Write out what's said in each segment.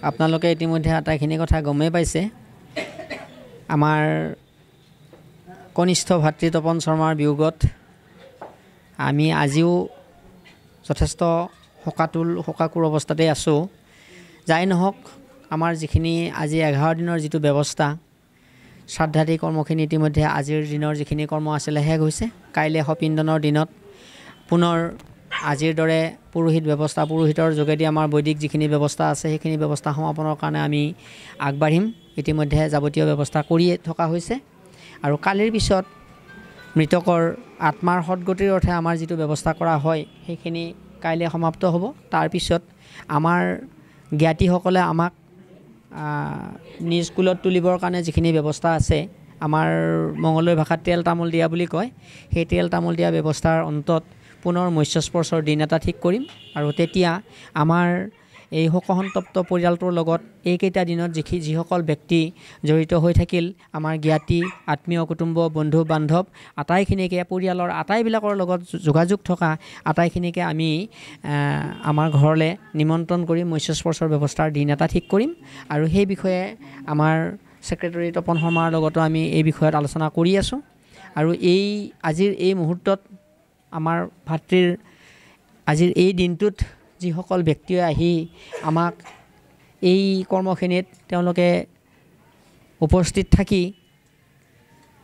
আপোনালোকে ইতিমধ্যে আটাইখিনি কথা গমেই পাইছে। আমাৰ কনিষ্ঠ ভাতৃ তপন শৰ্মাৰ বিয়োগত আমি আজিও যথেষ্ট শোকাকুৰ অৱস্থাতে আছোঁ। যাই নহওক, আমাৰ যিখিনি আজি 11 দিনৰ যিটো ব্যৱস্থা, শ্ৰাদ্ধাদি কৰ্মখিনি ইতিমধ্যে আজিৰ দিনৰ যিখিনি কৰ্ম আছিলে শেষ হৈছে। কাইলৈ সপিণ্ডনৰ দিনত পুনৰ আজিৰ দৰে পুৰোহিতৰ যোগেদি আমাৰ বৈদিক যিখিনি ব্যৱস্থা আছে সেইখিনি ব্যৱস্থা সমাপনৰ কাৰণে আমি আগবাঢ়িম। ইতিমধ্যে যাৱতীয় ব্যৱস্থা কৰিয়ে থকা হৈছে। আৰু কালিৰ পিছত মৃতকৰ আত্মাৰ সদগতিৰ অৰ্থে আমাৰ যিটো ব্যৱস্থা কৰা হয় সেইখিনি কাইলৈ সমাপ্ত হ'ব। তাৰপিছত আমাৰ জ্ঞাতিসকলে আমাক নিজ কুলত তুলিবৰ কাৰণে যিখিনি ব্যৱস্থা আছে, আমাৰ মঙলদৈ ভাষাত তেল তামোল দিয়া বুলি কয়, সেই তেল তামোল দিয়া ব্যৱস্থাৰ অন্তত পুনৰ মৎস্যস্পৰ্শৰ দিন এটা ঠিক কৰিম। আৰু তেতিয়া আমাৰ এই শোকসন্তপ্ত পৰিয়ালটোৰ লগত এইকেইটা দিনত যিসকল ব্যক্তি জড়িত হৈ থাকিল, আমাৰ জ্ঞাতি আত্মীয় কুটুম্ব বন্ধু বান্ধৱ আটাইখিনিকে, পৰিয়ালৰ আটাইবিলাকৰ লগত যোগাযোগ থকা আটাইখিনিকে আমি আমাৰ ঘৰলৈ নিমন্ত্ৰণ কৰি মৎস্যস্পৰ্শৰ ব্যৱস্থাৰ দিন এটা ঠিক কৰিম। আৰু সেই বিষয়ে আমাৰ ছেক্ৰেটাৰী তপন শৰ্মাৰ লগতো আমি এই বিষয়ত আলোচনা কৰি আছোঁ। আৰু আজিৰ এই মুহূৰ্তত আমাৰ ভাতৃৰ আজিৰ এই দিনটোত যিসকল ব্যক্তিয়ে আহি আমাক এই কৰ্মখিনিত তেওঁলোকে উপস্থিত থাকি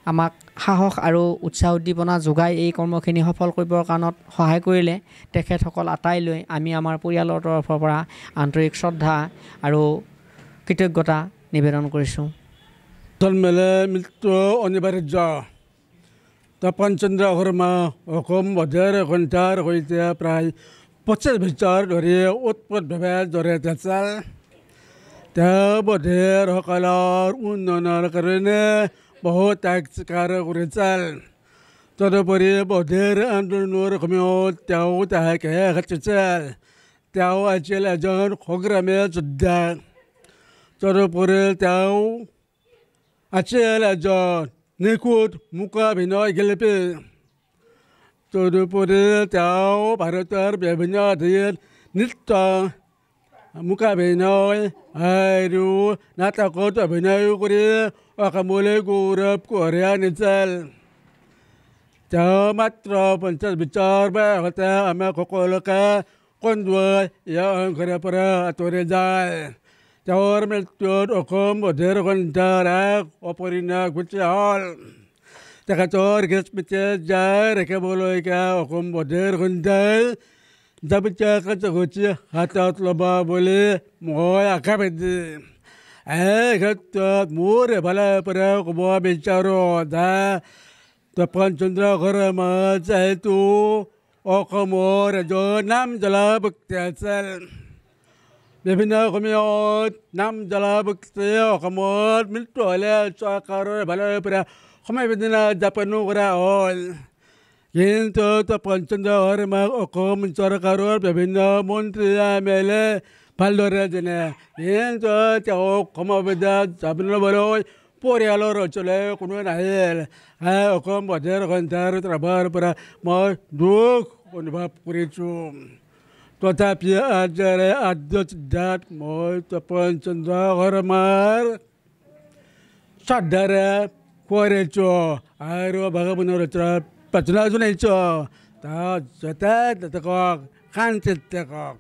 আমাক সাহস আৰু উৎসাহ উদ্দীপনা যোগাই এই কৰ্মখিনি সফল কৰিবৰ কাৰণত সহায় কৰিলে, তেখেতসকল আটাইলৈ আমি আমাৰ পৰিয়ালৰ তৰফৰ পৰা আন্তৰিক শ্ৰদ্ধা আৰু কৃতজ্ঞতা নিবেদন কৰিছোঁ। জন্মেলে মৃত্যু অনিবাৰ্য। তপন চন্দ্ৰ শৰ্মা অসম বধেৰ ঘণ্টাৰ সৈতে প্ৰায় 25 বছৰ ধৰি উৎপতভাৱে জড়িত আছিল। তেওঁ বধেৰ সকলৰ উন্নয়নৰ কাৰণে বহু ত্যাগ স্বীকাৰ কৰিছিল। তদুপৰি বধেৰ আন্দোলনৰ সময়ত তেওঁ তাহাকে ঘটিছিল। তেওঁ আছিল এজন সংগ্ৰামী যোদ্ধা। তদুপৰি তেওঁ আছিল এজন নিখুঁত মূকাভিনয় শিল্পী। তদুপৰি তেওঁ ভাৰতৰ বিভিন্ন ঠাইত নৃত্য, মূকাভিনয় আৰু নাটকত অভিনয় কৰি অসমলৈ গৌৰৱ কঢ়িয়াই আনিছিল। তেওঁ মাত্ৰ 50 বছৰ বয়সতে আমাক সকলোকে কন্দুৱাই ইয়াৰ অহংকাৰৰ পৰা আঁতৰি যায়। তেওঁৰ মৃত্যুত অসম বধেৰ ঘণ্টাৰ এক অপৰিণাম ঘটি হ'ল। তেখেতৰ স্মৃতি জীয়াই ৰাখিবলৈকে অসম বধেৰ ঘণ্টাই যাৱতীয় কাৰ্যসূচী হাতত ল'ব বুলি মই আশাবাদী। এই ক্ষেত্ৰত মোৰ এফালৰ পৰা ক'ব বিচাৰোঁ যে তপন চন্দ্ৰ শৰ্মা যিহেতু অসমৰ এজন নামজ্বলা ব্যক্তি আছিল। বিভিন্ন সময়ত নামজ্বলা ব্যক্তি অসমত মৃত্যু হ'লে চৰকাৰৰ ফালৰ পৰা সমবেদনা জ্ঞাপনো কৰা হ'ল। কিন্তু তপন চন্দ্ৰ শৰ্মাক অসম চৰকাৰৰ বিভিন্ন মন্ত্ৰী MLA ভালদৰে জানে। কিন্তু তেওঁক সমবেদনা জ্ঞাপনলৈ পৰিয়ালৰ অঞ্চললৈ কোনো নাহিল। অসম বধেৰ ঘণ্টাৰ তৰফৰ পৰা মই দুখ অনুভৱ কৰিছোঁ। তথাপি আজিৰ আদ্যচিদ্ধাত মই তপন চন্দ্ৰ শৰ্মাৰ শ্ৰদ্ধাৰে কৰিছোঁ আৰু ভগৱানৰ ওচৰত প্ৰাৰ্থনা জনাইছোঁ। তাত যাতে থাকক, শান্তিত থাকক।